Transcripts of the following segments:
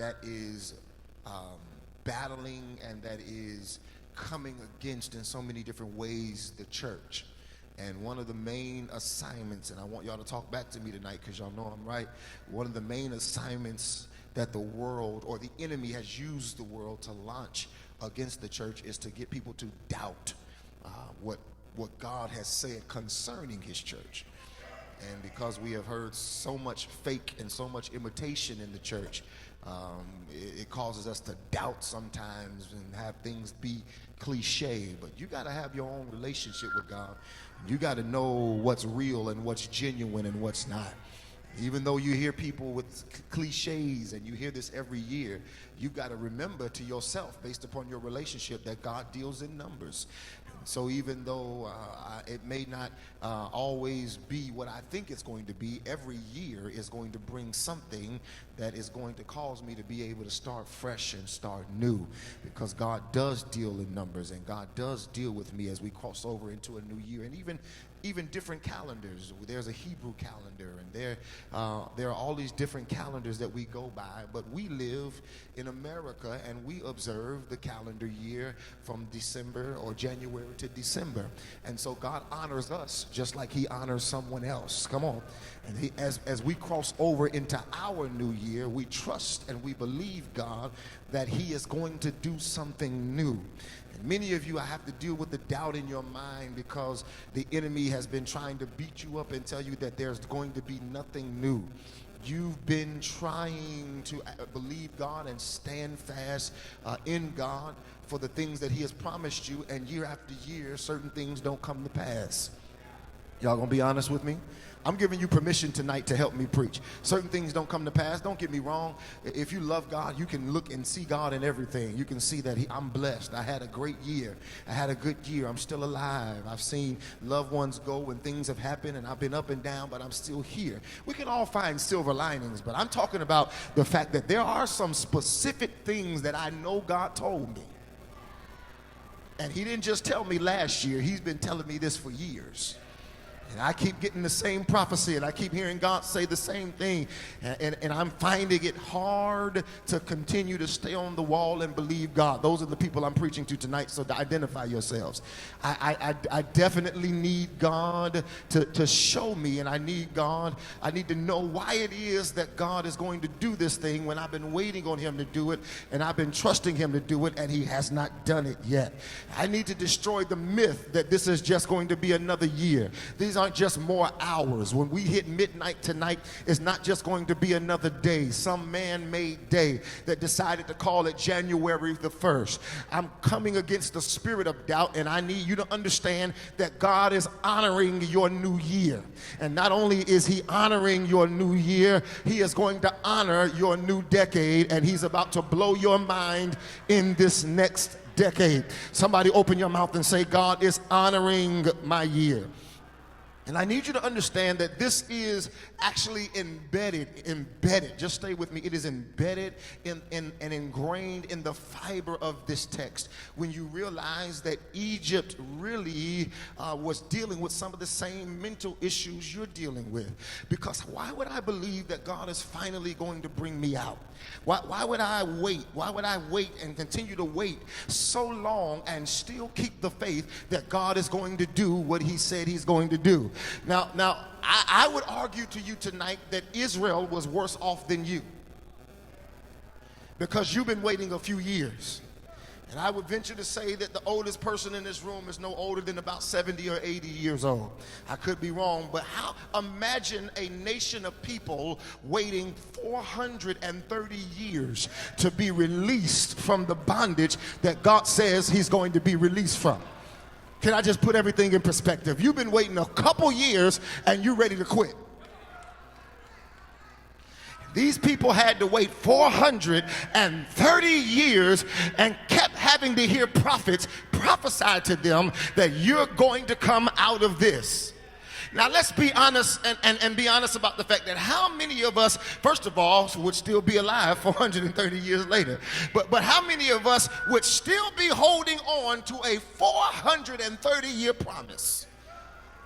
that is battling and that is coming against in so many different ways the church. And one of the main assignments, and I want y'all to talk back to me tonight because y'all know I'm right, one of the main assignments that the world or the enemy has used the world to launch against the church is to get people to doubt what God has said concerning his church. And because we have heard so much fake and so much imitation in the church, it causes us to doubt sometimes and have things be cliche. But you got to have your own relationship with God. You got to know what's real and what's genuine and what's not. Even though you hear people with cliches and you hear this every year, you've got to remember to yourself, based upon your relationship, that God deals in numbers. So even though it may not always be what I think it's going to be, every year is going to bring something that is going to cause me to be able to start fresh and start new, because God does deal in numbers and God does deal with me as we cross over into a new year. And even different calendars. There's a Hebrew calendar, and there are all these different calendars that we go by, but we live in America and we observe the calendar year from December or January to December. And so God honors us just like he honors someone else. Come on. And as we cross over into our new year, we trust and we believe God that he is going to do something new. Many of you, I have to deal with the doubt in your mind because the enemy has been trying to beat you up and tell you that there's going to be nothing new. You've been trying to believe God and stand fast in God for the things that he has promised you, and year after year, certain things don't come to pass. Y'all gonna be honest with me? I'm giving you permission tonight to help me preach. Certain things don't come to pass. Don't get me wrong. If you love God, you can look and see God in everything. You can see that I'm blessed. I had a great year. I had a good year. I'm still alive. I've seen loved ones go when things have happened, and I've been up and down, but I'm still here. We can all find silver linings, but I'm talking about the fact that there are some specific things that I know God told me. And he didn't just tell me last year. He's been telling me this for years. And I keep getting the same prophecy, and I keep hearing God say the same thing. And I'm finding it hard to continue to stay on the wall and believe God. Those are the people I'm preaching to tonight, so to identify yourselves. I definitely need God to show me, and I need to know why it is that God is going to do this thing when I've been waiting on him to do it, and I've been trusting him to do it, and he has not done it yet. I need to destroy the myth that this is just going to be another year. These aren't just more hours. When we hit midnight tonight, it's not just going to be another day, some man-made day that decided to call it January the 1st. I'm coming against the spirit of doubt, and I need you to understand that God is honoring your new year. And not only is he honoring your new year, he is going to honor your new decade, and he's about to blow your mind in this next decade. Somebody open your mouth and say, God is honoring my year. And I need you to understand that this is actually embedded, just stay with me, it is embedded and ingrained in the fiber of this text. When you realize that Egypt really was dealing with some of the same mental issues you're dealing with. Because why would I believe that God is finally going to bring me out? Why would I wait? Why would I wait and continue to wait so long and still keep the faith that God is going to do what he said he's going to do? Now, I would argue to you tonight that Israel was worse off than you, because you've been waiting a few years. And I would venture to say that the oldest person in this room is no older than about 70 or 80 years old. I could be wrong, but imagine a nation of people waiting 430 years to be released from the bondage that God says he's going to be released from. Can I just put everything in perspective? You've been waiting a couple years and you're ready to quit. These people had to wait 430 years and kept having to hear prophets prophesy to them that you're going to come out of this. Now let's be honest and be honest about the fact that how many of us, first of all, would still be alive 430 years later, but how many of us would still be holding on to a 430-year promise?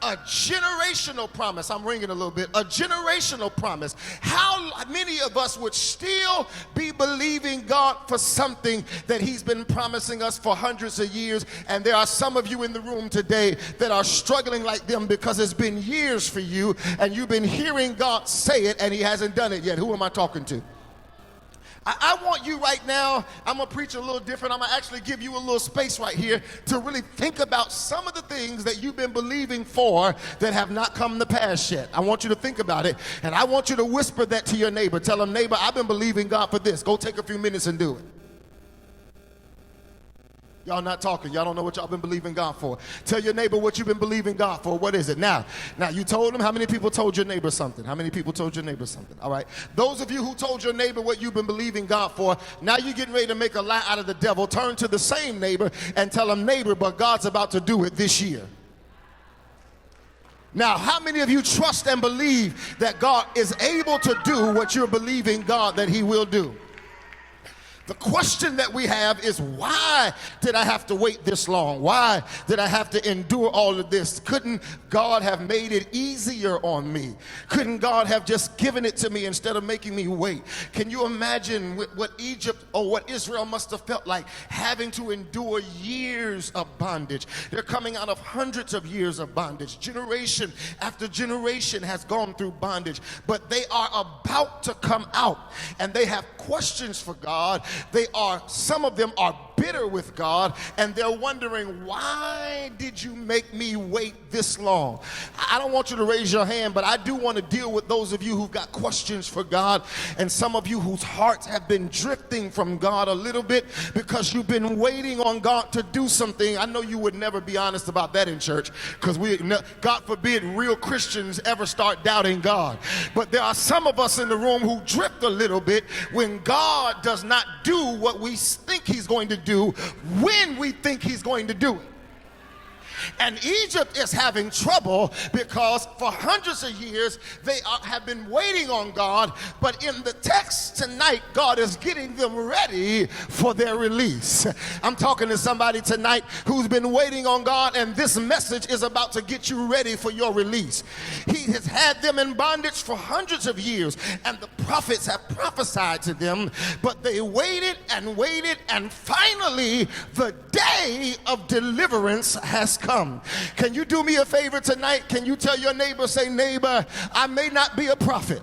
A generational promise. I'm ringing a little bit. A generational promise. How many of us would still be believing God for something that he's been promising us for hundreds of years? And there are some of you in the room today that are struggling like them because it's been years for you and you've been hearing God say it and he hasn't done it yet. Who am I talking to? I want you right now, I'm going to preach a little different. I'm going to actually give you a little space right here to really think about some of the things that you've been believing for that have not come to pass yet. I want you to think about it, and I want you to whisper that to your neighbor. Tell them, neighbor, I've been believing God for this. Go take a few minutes and do it. Y'all not talking. Y'all don't know what y'all been believing God for. Tell your neighbor what you've been believing God for. What is it? Now you told them. How many people told your neighbor something? How many people told your neighbor something? All right. Those of you who told your neighbor what you've been believing God for, now you're getting ready to make a lie out of the devil. Turn to the same neighbor and tell them, neighbor, but God's about to do it this year. Now, how many of you trust and believe that God is able to do what you're believing God that he will do? The question that we have is, why did I have to wait this long? Why did I have to endure all of this? Couldn't God have made it easier on me? Couldn't God have just given it to me instead of making me wait? Can you imagine what Egypt or what Israel must have felt like, having to endure years of bondage? They're coming out of hundreds of years of bondage. Generation after generation has gone through bondage, but they are about to come out, and they have questions for God. Some of them are bitter with God, and they're wondering, why did you make me wait this long? I don't want you to raise your hand, but I do want to deal with those of you who've got questions for God, and some of you whose hearts have been drifting from God a little bit because you've been waiting on God to do something. I know you would never be honest about that in church, because God forbid real Christians ever start doubting God. But there are some of us in the room who drift a little bit when God does not do what we think he's going to do when we think he's going to do it. And Egypt is having trouble because for hundreds of years they have been waiting on God, but in the text tonight, God is getting them ready for their release. I'm talking to somebody tonight who's been waiting on God, and this message is about to get you ready for your release. He has had them in bondage for hundreds of years, and the prophets have prophesied to them, but they waited, and finally the day of deliverance has come. Can you do me a favor tonight? Can you tell your neighbor, say, neighbor, I may not be a prophet,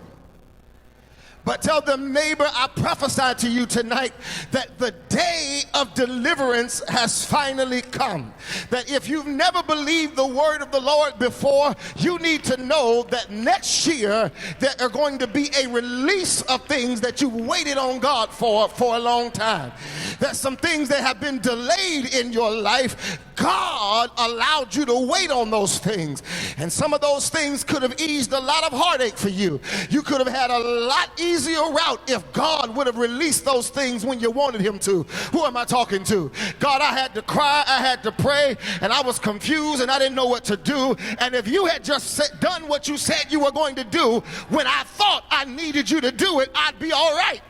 but tell them, neighbor, I prophesy to you tonight that the day of deliverance has finally come. That if you've never believed the word of the Lord before, you need to know that next year there are going to be a release of things that you waited on God for a long time. There's some things that have been delayed in your life. God allowed you to wait on those things. And some of those things could have eased a lot of heartache for you. You could have had a lot easier route if God would have released those things when you wanted him to. Who am I talking to? God, I had to cry, I had to pray, and I was confused and I didn't know what to do. And if you had just done what you said you were going to do when I thought I needed you to do it, I'd be all right.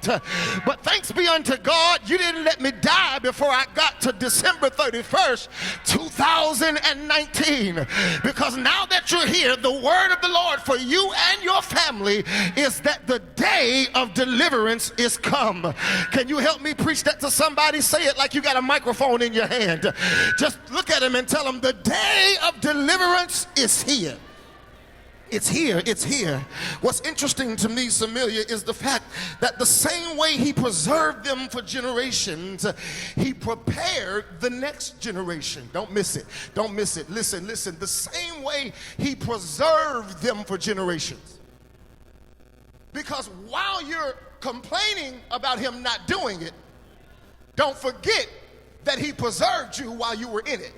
But thanks be unto God, you didn't let me die before I got to December 31st, 2019. Because now that you're here, the word of the Lord for you and your family is that the day of deliverance is come. Can you help me preach that to somebody? Say it like you got a microphone in your hand. Just look at him and tell him the day of deliverance is here. It's here, it's here. What's interesting to me, Samaria, is the fact that the same way he preserved them for generations, he prepared the next generation. Don't miss it. Don't miss it. Listen. The same way he preserved them for generations. Because while you're complaining about him not doing it, don't forget that he preserved you while you were in it.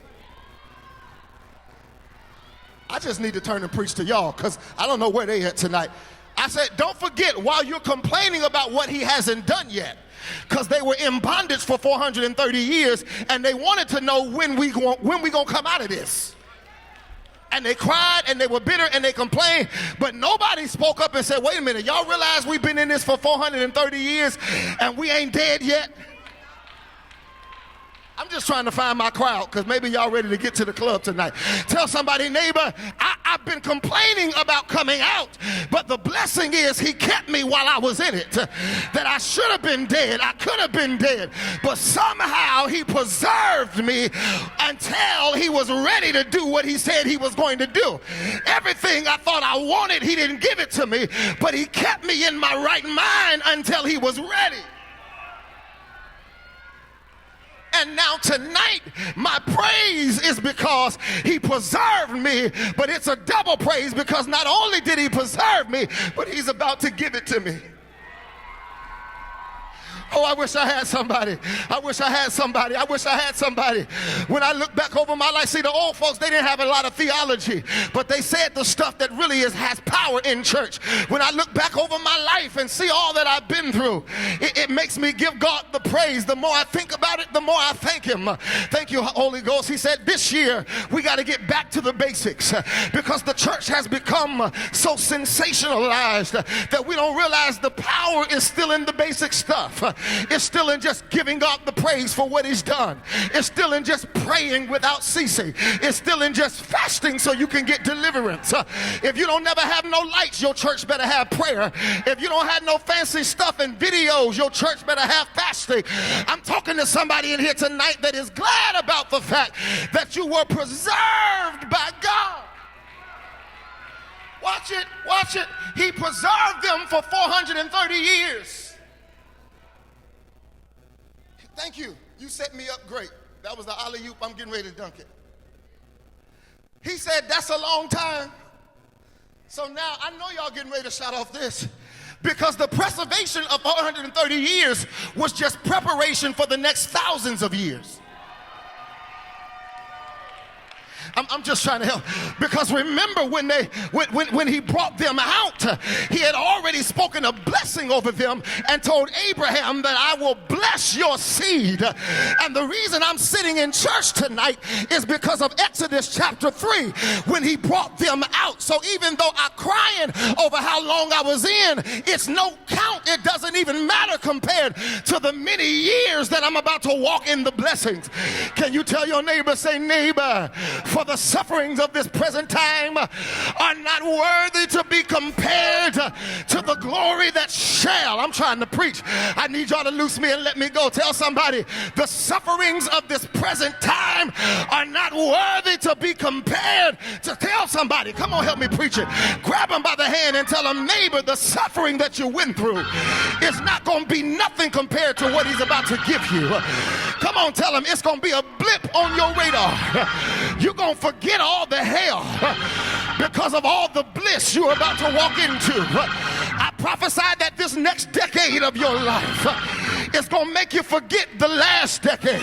I just need to turn and preach to y'all because I don't know where they at tonight. I said, don't forget while you're complaining about what he hasn't done yet, because they were in bondage for 430 years and they wanted to know when we gonna come out of this. And they cried and they were bitter and they complained, but nobody spoke up and said, wait a minute, y'all realize we've been in this for 430 years and we ain't dead yet? I'm just trying to find my crowd because maybe y'all ready to get to the club tonight. Tell somebody, neighbor, I've been complaining about coming out, but the blessing is he kept me while I was in it. That I should have been dead. I could have been dead. But somehow he preserved me until he was ready to do what he said he was going to do. Everything I thought I wanted, he didn't give it to me, but he kept me in my right mind until he was ready. And now tonight, my praise is because he preserved me, but it's a double praise because not only did he preserve me, but he's about to give it to me. Oh, I wish I had somebody. I wish I had somebody. I wish I had somebody. When I look back over my life, see, the old folks, they didn't have a lot of theology, but they said the stuff that really has power in church. When I look back over my life and see all that I've been through, it makes me give God the praise. The more I think about it, the more I thank him. Thank you, Holy Ghost. He said this year, we got to get back to the basics because the church has become so sensationalized that we don't realize the power is still in the basic stuff. It's still in just giving God the praise for what he's done. It's still in just praying without ceasing. It's still in just fasting so you can get deliverance. If you don't never have no lights, your church better have prayer. If you don't have no fancy stuff and videos, your church better have fasting. I'm talking to somebody in here tonight that is glad about the fact that you were preserved by God. Watch it, watch it. He preserved them for 430 years. Thank you. You set me up great. That was the alley-oop. I'm getting ready to dunk it. He said, that's a long time. So now I know y'all getting ready to shout off this because the preservation of 430 years was just preparation for the next thousands of years. I'm just trying to help because remember when he brought them out, he had already spoken a blessing over them and told Abraham that I will bless your seed. And the reason I'm sitting in church tonight is because of Exodus chapter 3 when he brought them out. So even though I'm crying over how long I was in, it's no count. It doesn't even matter compared to the many years that I'm about to walk in the blessings. Can you tell your neighbor, say, neighbor, for the sufferings of this present time are not worthy to be compared to the glory that shall. I'm trying to preach. I need y'all to loose me and let me go. Tell somebody, the sufferings of this present time are not worthy to be compared to. Tell somebody, come on, help me preach it. Grab them by the hand and tell them, neighbor, the suffering that you went through is not going to be nothing compared to what he's about to give you. Come on, tell them it's going to be a blip on your radar. You're going to forget all the hell because of all the bliss you're about to walk into. I prophesy that this next decade of your life is going to make you forget the last decade.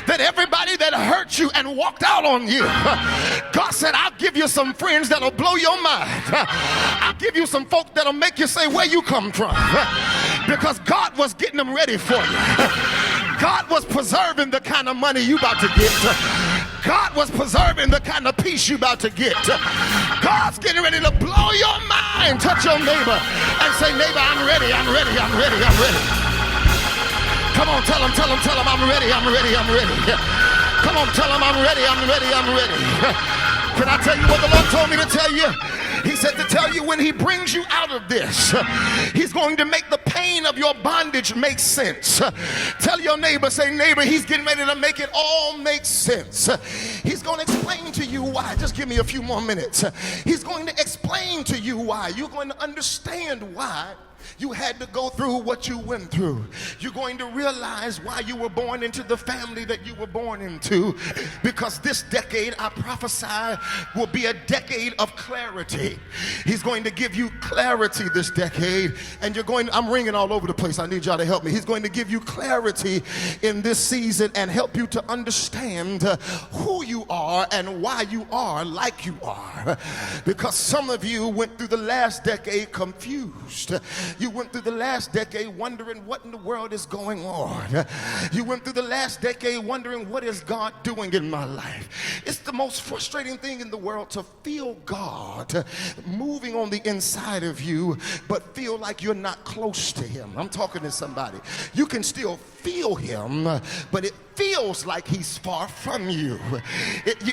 That everybody that hurt you and walked out on you, God said, I'll give you some friends that'll blow your mind. I'll give you some folk that'll make you say where you come from. Because God was getting them ready for you. God was preserving the kind of money you about to get. God was preserving the kind of peace you about to get. God's getting ready to blow your mind. Touch your neighbor and say, neighbor, I'm ready, I'm ready, I'm ready, I'm ready. Come on, tell him, I'm ready, I'm ready, I'm ready. Come on, tell him I'm ready, I'm ready, I'm ready. Can I tell you what the Lord told me to tell you? He said to tell you when he brings you out of this, he's going to make the pain of your bondage make sense. Tell your neighbor, say, neighbor, he's getting ready to make it all make sense. He's going to explain to you why. Just give me a few more minutes. He's going to explain to you why. You're going to understand why you had to go through what you went through. You're going to realize why you were born into the family that you were born into, because this decade, I prophesy, will be a decade of clarity. He's going to give you clarity this decade, and I'm ringing all over the place. I need y'all to help me. He's going to give you clarity in this season and help you to understand who you are and why you are like you are. Because some of you went through the last decade confused. You went through the last decade wondering what in the world is going on. You went through the last decade wondering, what is God doing in my life? It's the most frustrating thing in the world to feel God moving on the inside of you, but feel like you're not close to him. I'm talking to somebody. You can still feel him, but it feels like he's far from you.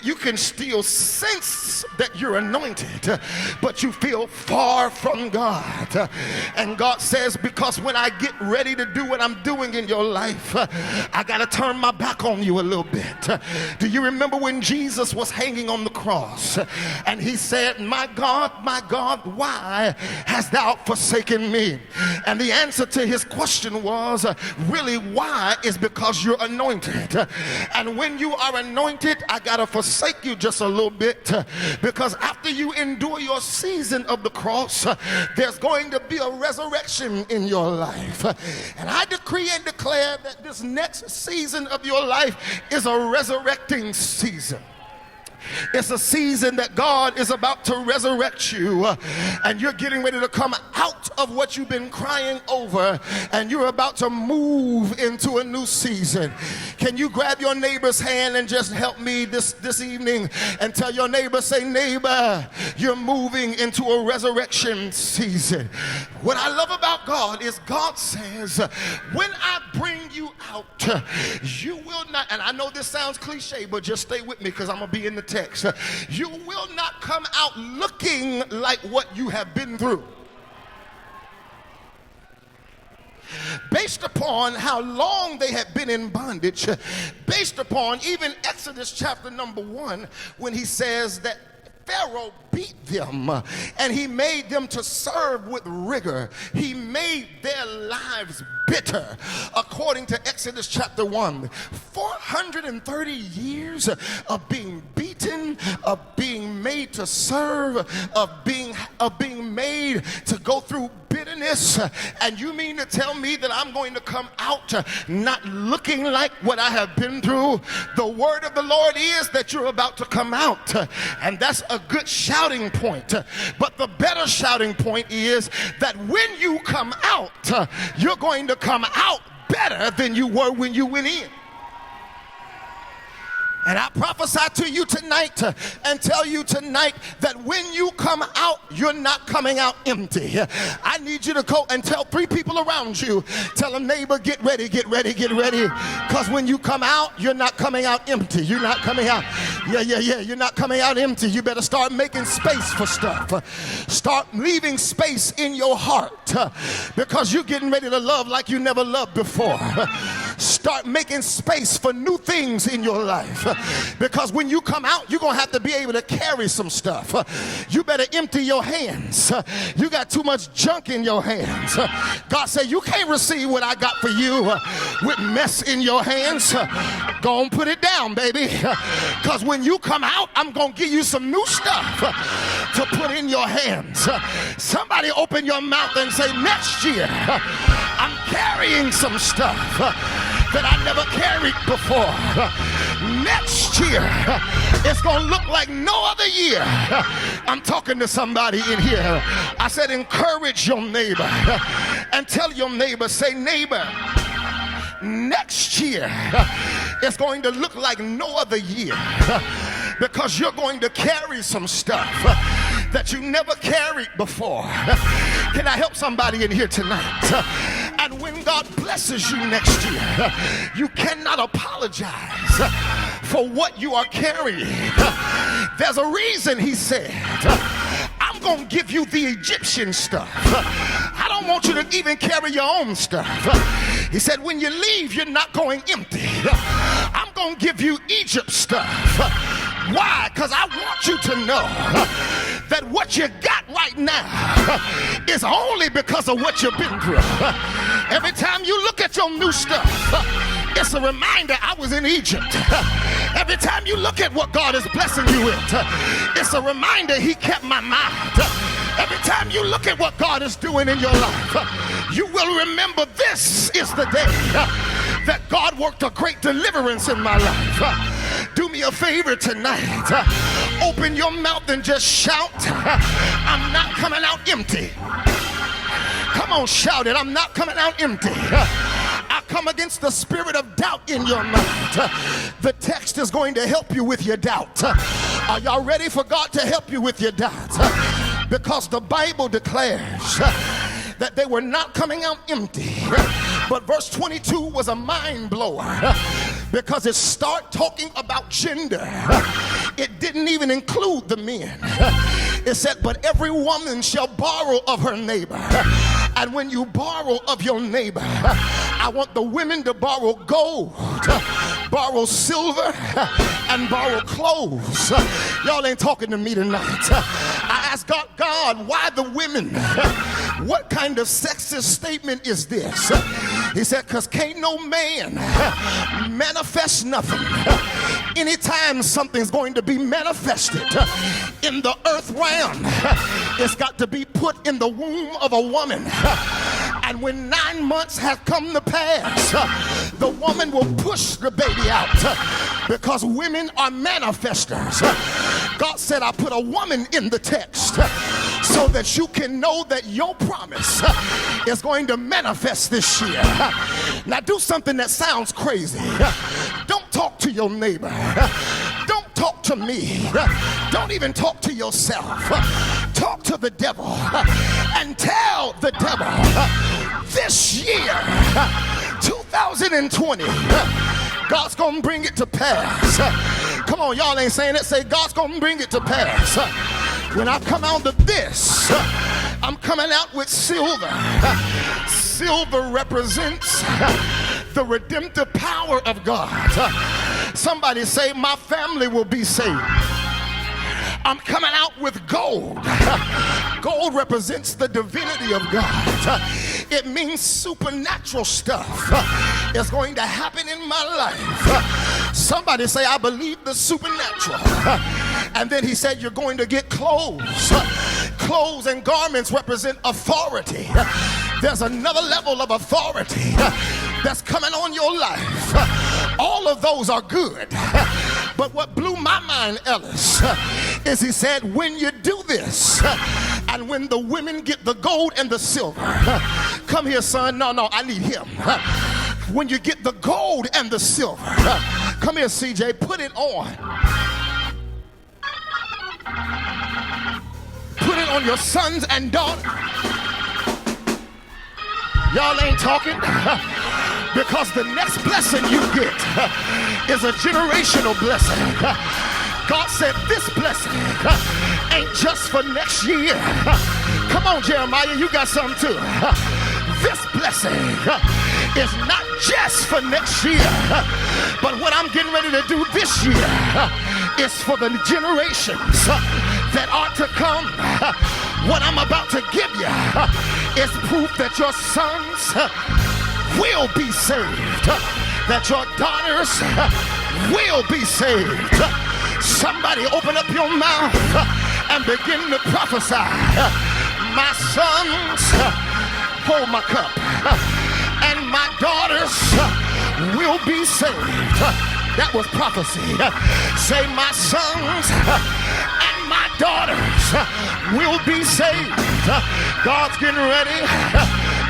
You can still sense that you're anointed, but you feel far from God. And God says, because when I get ready to do what I'm doing in your life, I got to turn my back on you a little bit. Do you remember when Jesus was hanging on the cross and he said, my God, why hast thou forsaken me? And the answer to his question was, really, why is because you're anointed. And when you are anointed, I gotta forsake you just a little bit, because after you endure your season of the cross, there's going to be a resurrection in your life. And I decree and declare that this next season of your life is a resurrecting season. It's a season that God is about to resurrect you, and you're getting ready to come out of what you've been crying over, and you're about to move into a new season. Can you grab your neighbor's hand and just help me this evening and tell your neighbor, say, neighbor, you're moving into a resurrection season. What I love about God is God says, when I bring you out, you will not, and I know this sounds cliche, but just stay with me because I'm going to be in the text. You will not come out looking like what you have been through. Based upon how long they had been in bondage, based upon even Exodus chapter number 1, when he says that Pharaoh beat them and he made them to serve with rigor. He made their lives bitter, according to Exodus chapter 1. 430 years of being beaten, of being made to serve, of being made to go through bitterness. And you mean to tell me that I'm going to come out not looking like what I have been through? The word of the Lord is that you're about to come out, and that's a good shouting point. But the better shouting point is that when you come out, you're going to come out better than you were when you went in. And I prophesy to you tonight and tell you tonight that when you come out, you're not coming out empty. I need you to go and tell 3 people around you, tell them, neighbor, get ready, get ready, get ready. Because when you come out, you're not coming out empty. You're not coming out, you're not coming out empty. You better start making space for stuff. Start leaving space in your heart, because you're getting ready to love like you never loved before. Start making space for new things in your life. Because when you come out, you're going to have to be able to carry some stuff. You better empty your hands. You got too much junk in your hands. God said, you can't receive what I got for you with mess in your hands. Go and put it down, baby. Because when you come out, I'm going to give you some new stuff to put in your hands. Somebody open your mouth and say, next year, I'm carrying some stuff that I never carried before. Next year, it's going to look like no other year. I'm talking to somebody in here. I said, encourage your neighbor and tell your neighbor, say, neighbor, next year, it's going to look like no other year, because you're going to carry some stuff that you never carried before. Can I help somebody in here tonight? And when God blesses you next year, you cannot apologize for what you are carrying. There's a reason he said, I'm going to give you the Egyptian stuff. I don't want you to even carry your own stuff. He said, when you leave, you're not going empty. I'm going to give you Egypt stuff. Why? Because I want you to know that what you got right now is only because of what you've been through. Every time you look at your new stuff, it's a reminder I was in Egypt. Every time you look at what God is blessing you with, it's a reminder he kept my mind. Every time you look at what God is doing in your life, you will remember this is the day that God worked a great deliverance in my life. Do me a favor tonight. Open your mouth and just shout, I'm not coming out empty. Come Come on, shout it. I'm not coming out empty. I come against the spirit of doubt in your mind. The text is going to help you with your doubt. Are y'all ready for God to help you with your doubt? Because the Bible declares that they were not coming out empty. But verse 22 was a mind blower because it started talking about gender. It didn't even include the men. It said, but every woman shall borrow of her neighbor. And when you borrow of your neighbor, I want the women to borrow gold, borrow silver, and borrow clothes. Y'all ain't talking to me tonight. I asked God, why the women? What kind of sexist statement is this? He said, because can't no man manifest nothing. Anytime something's going to be manifested in the earth realm, it's got to be put in the womb of a woman. And when 9 months have come to pass, the woman will push the baby out because women are manifestors. God said, I put a woman in the text so that you can know that your promise is going to manifest this year. Now do something that sounds crazy. Don't talk to your neighbor. Don't talk to me. Don't even talk to yourself. Talk to the devil and tell the devil, this year, 2020, God's gonna bring it to pass. Come on, y'all ain't saying it. Say, God's gonna bring it to pass. When I come out of this, I'm coming out with silver. Silver represents the redemptive power of God. Somebody say, my family will be saved. I'm coming out with gold. Gold represents the divinity of God. It means supernatural stuff is going to happen in my life. Somebody say, I believe the supernatural. And then he said, you're going to get clothes. Clothes and garments represent authority. There's another level of authority that's coming on your life. All of those are good. But what blew my mind, Ellis, is he said, when you do this, and when the women get the gold and the silver, come here, son. No, I need him. When you get the gold and the silver, come here, CJ, put it on. Put it on your sons and daughters. Y'all ain't talking. Because the next blessing you get is a generational blessing. God said this blessing ain't just for next year. Come on, Jeremiah, you got something too. This blessing is not just for next year, but what I'm getting ready to do this year is for the generations that are to come. What I'm about to give you is proof that your sons will be saved, that your daughters will be saved. Somebody open up your mouth and begin to prophesy. My sons hold my cup, and my daughters will be saved. That was prophecy. Say, my sons and my daughters will be saved. God's getting ready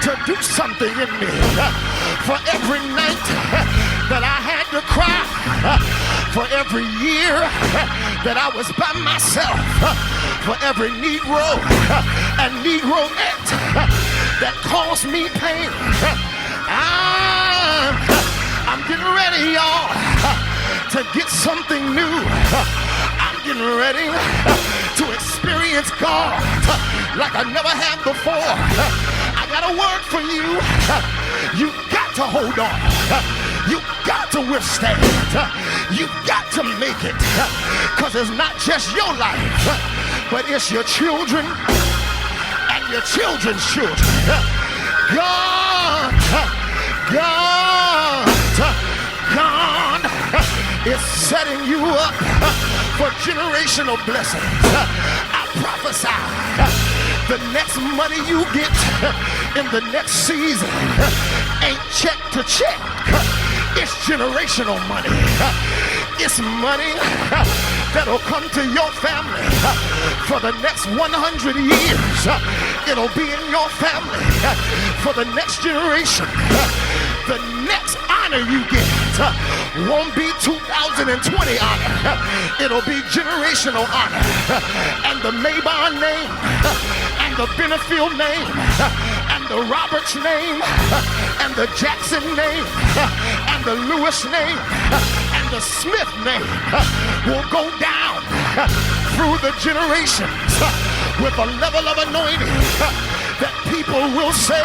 to do something in me. For every night that I had to cry, for every year that I was by myself, for every Negro and Negroette that caused me pain, I'm getting ready, y'all, to get something new. I'm getting ready to experience God like I never have before. I got a word for you. You got to hold on. You got to withstand. You got to make it. Because it's not just your life, but it's your children and your children's children. God is setting you up for generational blessings. I prophesy the next money you get in the next season ain't check to check. It's generational money. It's money that'll come to your family for the next 100 years. It'll be in your family for the next generation. The next honor you get won't be 2020 honor. It'll be generational honor. And the Mabon name, and the Benefield name, and the Roberts name, and the Jackson name, and the Lewis name, and the Smith name will go down through the generations with a level of anointing that people will say,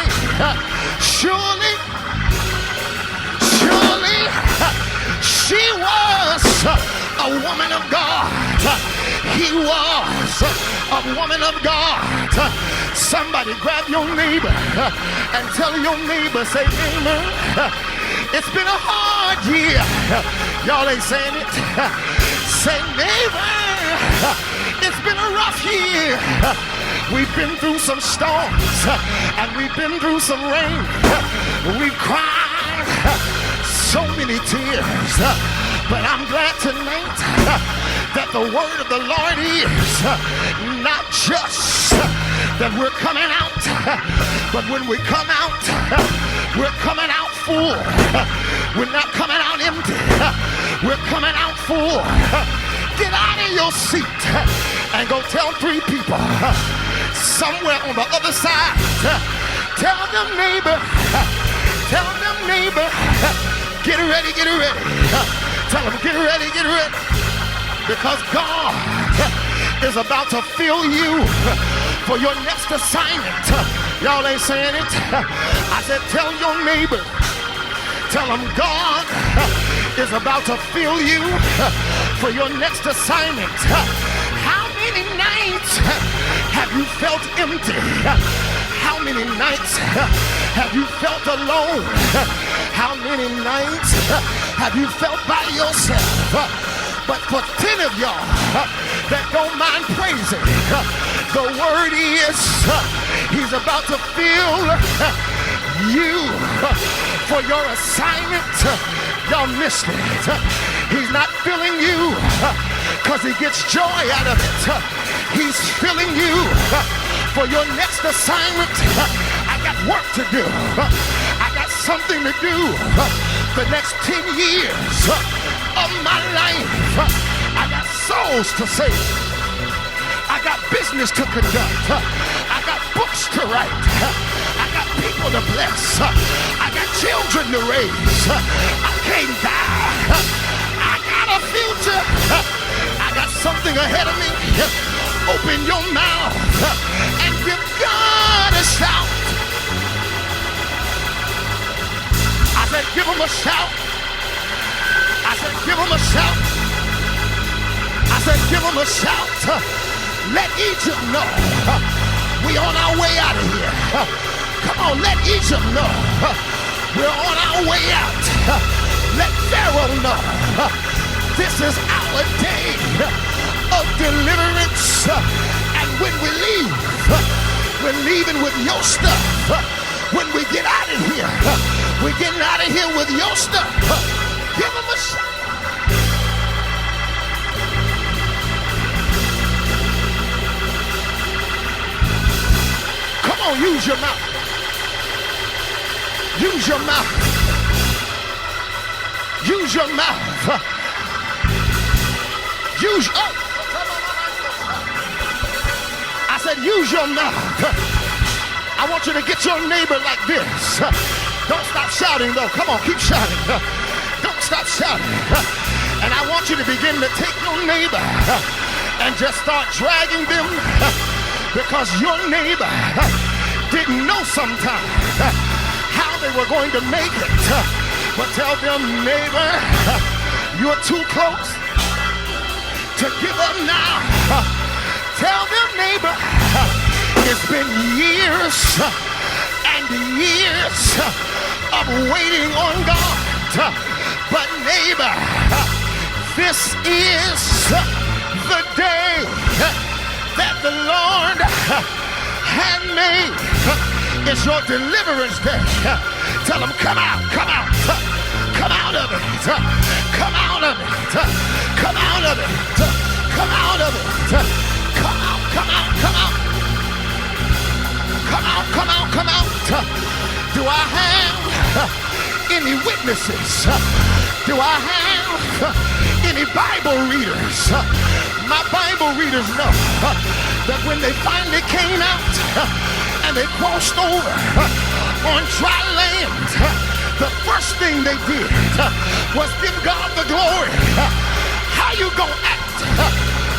surely she was a woman of God. He was a woman of God. Somebody grab your neighbor and tell your neighbor, say, neighbor, it's been a hard year. Y'all ain't saying it. Say, neighbor, it's been a rough year. We've been through some storms and we've been through some rain. We've cried so many tears, but I'm glad tonight that the word of the Lord is not just that we're coming out, but when we come out, we're coming out full. We're not coming out empty. We're coming out full. Get out of your seat and go tell 3 people somewhere on the other side. Tell them, neighbor, get ready, get ready. Tell them, get ready, get ready. Because God is about to fill you for your next assignment. Y'all ain't saying it. I said, tell your neighbor, tell them God is about to fill you for your next assignment. How many nights have you felt empty? How many nights have you felt alone? How many nights have you felt by yourself? But for 10 of y'all that don't mind praising, the word is he's about to fill you for your assignment. Y'all missed it. He's not filling you because he gets joy out of it. He's filling you for your next assignment. I got work to do. I got something to do. The next 10 years of my life, I got souls to save. I got business to conduct. I got books to write. I got people to bless. I got children to raise. I can't die. I got a future. I got something ahead of me. Open your mouth and give God a shout. I said, give him a shout. I said, give him a shout. I said, give him a shout. Let Egypt know we on our way out of here. Come on, let Egypt know we're on our way out. Let Pharaoh know this is our day of deliverance. And when we leave, we're leaving with your stuff. When we get out of here, we're getting out of here with your stuff. Give them a shot. Come on, use your mouth. Use your mouth. Use your mouth. Use, oh. I said use your mouth. I want you to get your neighbor like this. Don't stop shouting though. Come on, keep shouting. Don't stop shouting. And I want you to begin to take your neighbor and just start dragging them, because your neighbor didn't know sometimes how they were going to make it. But tell them, neighbor, you're too close to give up now. Tell them, neighbor, it's been years and years of waiting on God. But neighbor, this is the day that the Lord had made. It's your deliverance day. Tell them, come out, come out. Come out of it. Come out of it. Come out of it. Come out of it. Come out, come out, come out. Come out, come out, come out. Do I have any witnesses? Do I have any Bible readers? My Bible readers know that when they finally came out and they crossed over on dry land, the first thing they did was give God the glory. How you gonna act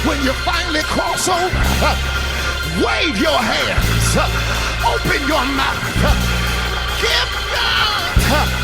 when you finally cross over? Wave your hands, open your mouth, give God